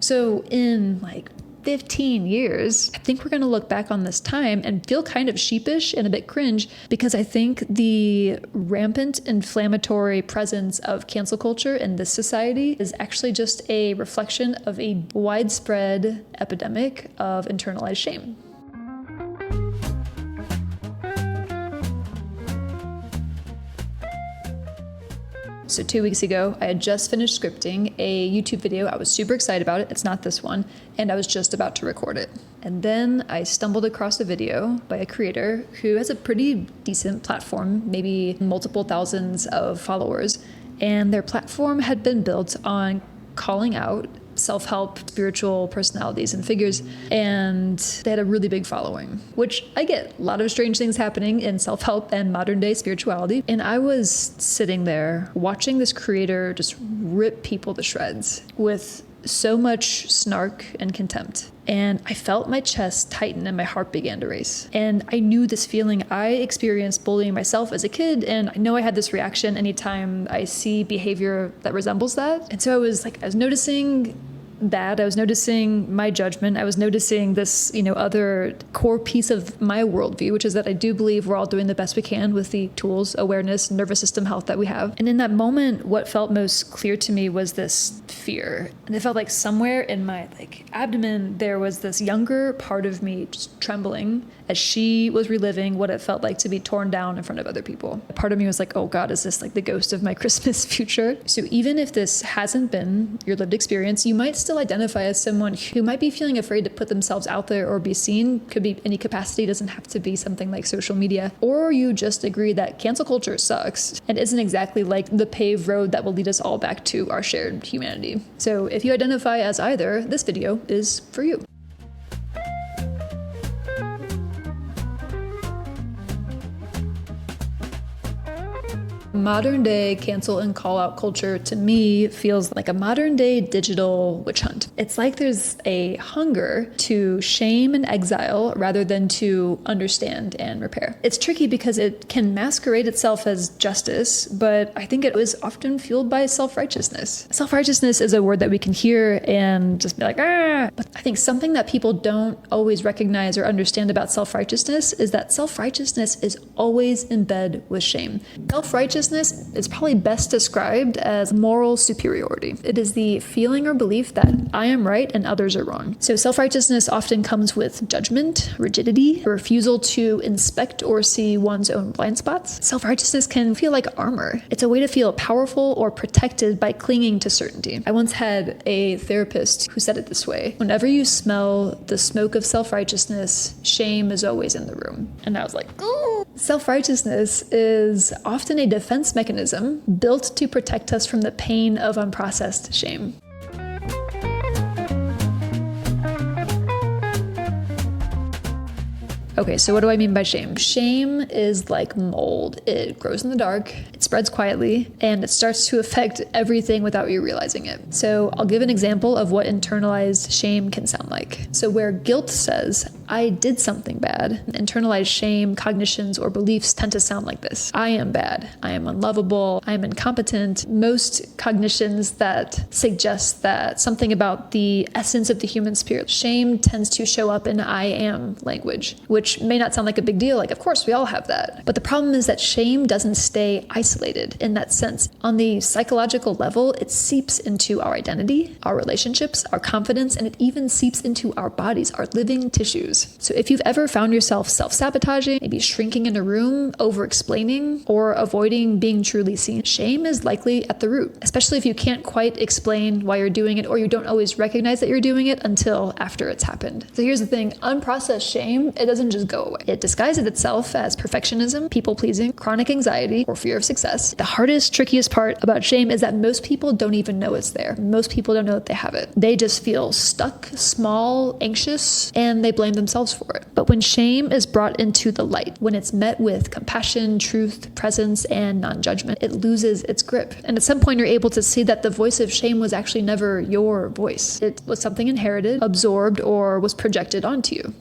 So in like 15 years, I think we're going to look back on this time and feel kind of sheepish and a bit cringe, because I think the rampant inflammatory presence of cancel culture in this society is actually just a reflection of a widespread epidemic of internalized shame. So 2 weeks ago, I had just finished scripting a YouTube video. I was super excited about it. It's not this one. And I was just about to record it. And then I stumbled across a video by a creator who has a pretty decent platform, maybe multiple thousands of followers. And their platform had been built on calling out self-help spiritual personalities and figures, and they had a really big following, which I get. A lot of strange things happening in self-help and modern day spirituality. And I was sitting there watching this creator just rip people to shreds with so much snark and contempt. And I felt my chest tighten and my heart began to race. And I knew this feeling. I experienced bullying myself as a kid, and I know I had this reaction anytime I see behavior that resembles that. And so I was noticing that. I was noticing my judgment. I was noticing this, other core piece of my worldview, which is that I do believe we're all doing the best we can with the tools, awareness, nervous system health that we have. And in that moment, what felt most clear to me was this fear. And it felt like somewhere in my abdomen, there was this younger part of me just trembling as she was reliving what it felt like to be torn down in front of other people. A part of me was like, oh God, is this the ghost of my Christmas future? So even if this hasn't been your lived experience, you might still identify as someone who might be feeling afraid to put themselves out there or be seen. Could be any capacity, doesn't have to be something like social media. Or you just agree that cancel culture sucks and isn't exactly like the paved road that will lead us all back to our shared humanity. So if you identify as either, this video is for you. Modern day cancel and call out culture to me feels like a modern day digital witch hunt. It's like there's a hunger to shame and exile rather than to understand and repair. It's tricky because it can masquerade itself as justice, but I think it is often fueled by self-righteousness. Self-righteousness is a word that we can hear and just be like, ah! But I think something that people don't always recognize or understand about self-righteousness is that self-righteousness is always in bed with shame. Self-righteousness is probably best described as moral superiority. It is the feeling or belief that I am right and others are wrong. So self-righteousness often comes with judgment, rigidity, a refusal to inspect or see one's own blind spots. Self-righteousness can feel like armor. It's a way to feel powerful or protected by clinging to certainty. I once had a therapist who said it this way: whenever you smell the smoke of self-righteousness, shame is always in the room. And I was like, ooh. Self-righteousness is often a defense mechanism built to protect us from the pain of unprocessed shame. Okay, so what do I mean by shame? Shame is like mold. It grows in the dark, it spreads quietly, and it starts to affect everything without you realizing it. So I'll give an example of what internalized shame can sound like. So where guilt says, I did something bad, internalized shame, cognitions, or beliefs tend to sound like this: I am bad, I am unlovable, I am incompetent. Most cognitions that suggest that something about the essence of the human spirit. Shame tends to show up in I am language, which may not sound like a big deal. Of course, we all have that. But the problem is that shame doesn't stay isolated in that sense. On the psychological level, it seeps into our identity, our relationships, our confidence, and it even seeps into our bodies, our living tissues. So if you've ever found yourself self-sabotaging, maybe shrinking in a room, over-explaining, or avoiding being truly seen, shame is likely at the root, especially if you can't quite explain why you're doing it, or you don't always recognize that you're doing it until after it's happened. So here's the thing: unprocessed shame, it doesn't just go away. It disguises itself as perfectionism, people-pleasing, chronic anxiety, or fear of success. The hardest, trickiest part about shame is that most people don't even know it's there. Most people don't know that they have it. They just feel stuck, small, anxious, and they blame themselves for it. But when shame is brought into the light, when it's met with compassion, truth, presence, and non-judgment, it loses its grip. And at some point, you're able to see that the voice of shame was actually never your voice. It was something inherited, absorbed, or was projected onto you.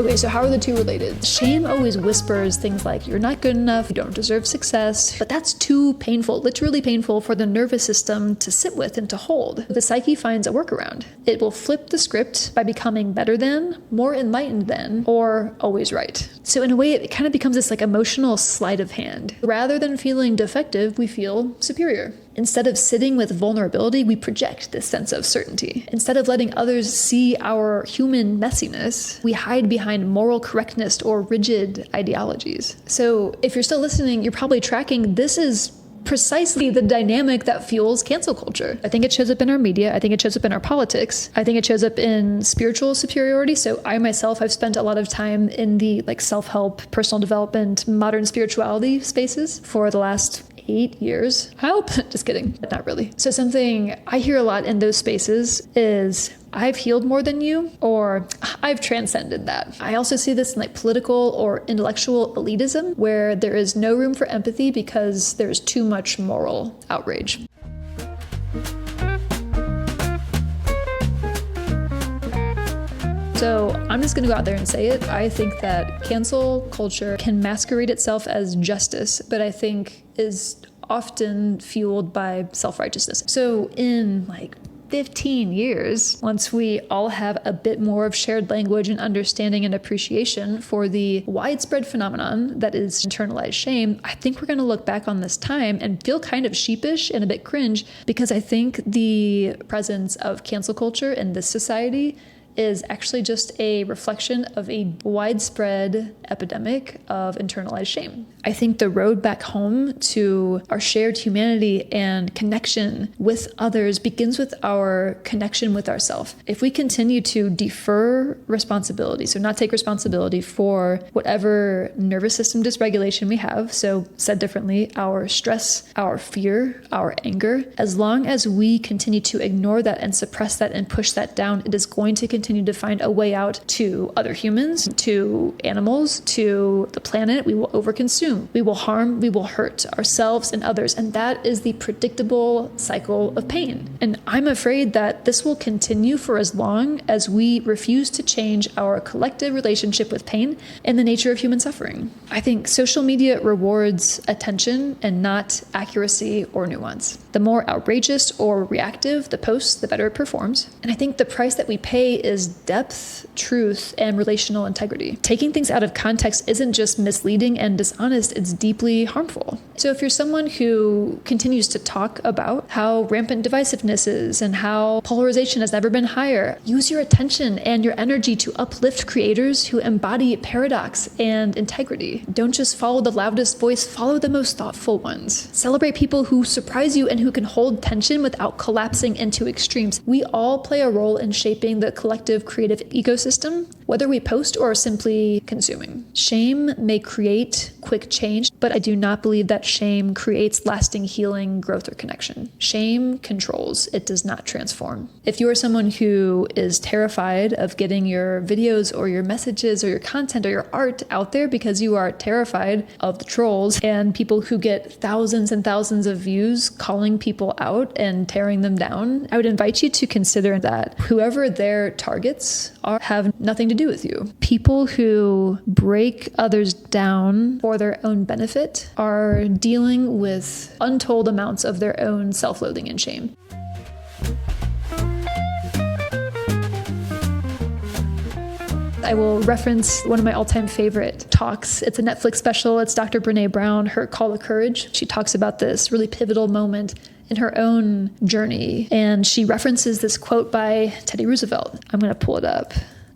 Okay, so how are the two related? Shame always whispers things like, you're not good enough, you don't deserve success, but that's too painful, literally painful for the nervous system to sit with and to hold. The psyche finds a workaround. It will flip the script by becoming better than, more enlightened than, or always right. So in a way, it kind of becomes this like emotional sleight of hand. Rather than feeling defective, we feel superior. Instead of sitting with vulnerability, we project this sense of certainty. Instead of letting others see our human messiness, we hide behind moral correctness or rigid ideologies. So if you're still listening, you're probably tracking this is precisely the dynamic that fuels cancel culture. I think it shows up in our media. I think it shows up in our politics. I think it shows up in spiritual superiority. So I myself, I've spent a lot of time in the like self-help, personal development, modern spirituality spaces for the last 8 years. I hope. Just kidding, but not really. So something I hear a lot in those spaces is, I've healed more than you, or I've transcended that. I also see this in like political or intellectual elitism, where there is no room for empathy because there's too much moral outrage. So I'm just gonna go out there and say it. I think that cancel culture can masquerade itself as justice, but I think is often fueled by self-righteousness. So in like 15 years, once we all have a bit more of shared language and understanding and appreciation for the widespread phenomenon that is internalized shame, I think we're going to look back on this time and feel kind of sheepish and a bit cringe, because I think the presence of cancel culture in this society is actually just a reflection of a widespread epidemic of internalized shame. I think the road back home to our shared humanity and connection with others begins with our connection with ourselves. If we continue to defer responsibility, so not take responsibility for whatever nervous system dysregulation we have, so said differently, our stress, our fear, our anger, as long as we continue to ignore that and suppress that and push that down, it is going to continue to find a way out to other humans, to animals, to the planet. We will overconsume. We will harm, we will hurt ourselves and others. And that is the predictable cycle of pain. And I'm afraid that this will continue for as long as we refuse to change our collective relationship with pain and the nature of human suffering. I think social media rewards attention and not accuracy or nuance. The more outrageous or reactive the post, the better it performs. And I think the price that we pay is depth, truth, and relational integrity. Taking things out of context isn't just misleading and dishonest, it's deeply harmful. So if you're someone who continues to talk about how rampant divisiveness is and how polarization has never been higher, use your attention and your energy to uplift creators who embody paradox and integrity. Don't just follow the loudest voice, follow the most thoughtful ones. Celebrate people who surprise you and who can hold tension without collapsing into extremes. We all play a role in shaping the collective creative ecosystem, whether we post or are simply consuming. Shame may create quick change, but I do not believe that shame creates lasting healing, growth, or connection. Shame controls, it does not transform. If you are someone who is terrified of getting your videos or your messages or your content or your art out there because you are terrified of the trolls and people who get thousands and thousands of views calling people out and tearing them down, I would invite you to consider that whoever their targets are have nothing to do with you. People who break others down for their own benefit are dealing with untold amounts of their own self-loathing and shame. I will reference one of my all-time favorite talks. It's a Netflix special. It's Dr. Brene Brown, her Call to Courage. She talks about this really pivotal moment in her own journey, and she references this quote by Teddy Roosevelt. I'm going to pull it up.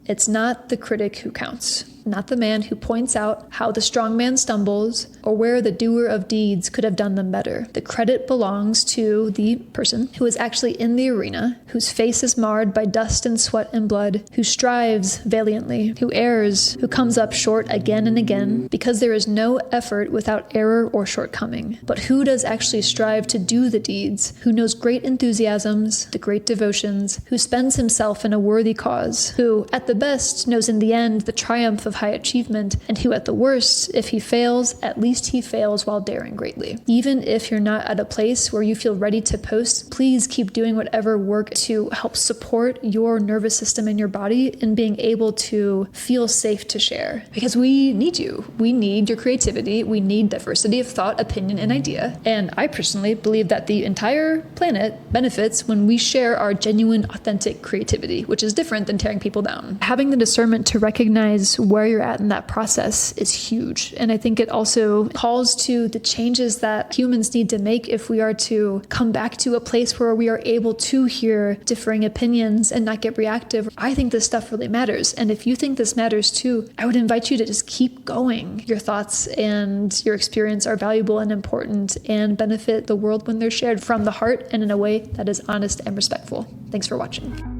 It's not the critic who counts, not the man who points out how the strong man stumbles or where the doer of deeds could have done them better. The credit belongs to the person who is actually in the arena, whose face is marred by dust and sweat and blood, who strives valiantly, who errs, who comes up short again and again, because there is no effort without error or shortcoming. But who does actually strive to do the deeds, who knows great enthusiasms, the great devotions, who spends himself in a worthy cause, who, at the best, knows in the end the triumph of of high achievement, and who at the worst, if he fails, at least he fails while daring greatly. Even if you're not at a place where you feel ready to post, please keep doing whatever work to help support your nervous system and your body in being able to feel safe to share. Because we need you. We need your creativity. We need diversity of thought, opinion, and idea. And I personally believe that the entire planet benefits when we share our genuine, authentic creativity, which is different than tearing people down. Having the discernment to recognize where you're at in that process is huge. And I think it also calls to the changes that humans need to make if we are to come back to a place where we are able to hear differing opinions and not get reactive. I think this stuff really matters. And if you think this matters too, I would invite you to just keep going. Your thoughts and your experience are valuable and important and benefit the world when they're shared from the heart and in a way that is honest and respectful. Thanks for watching.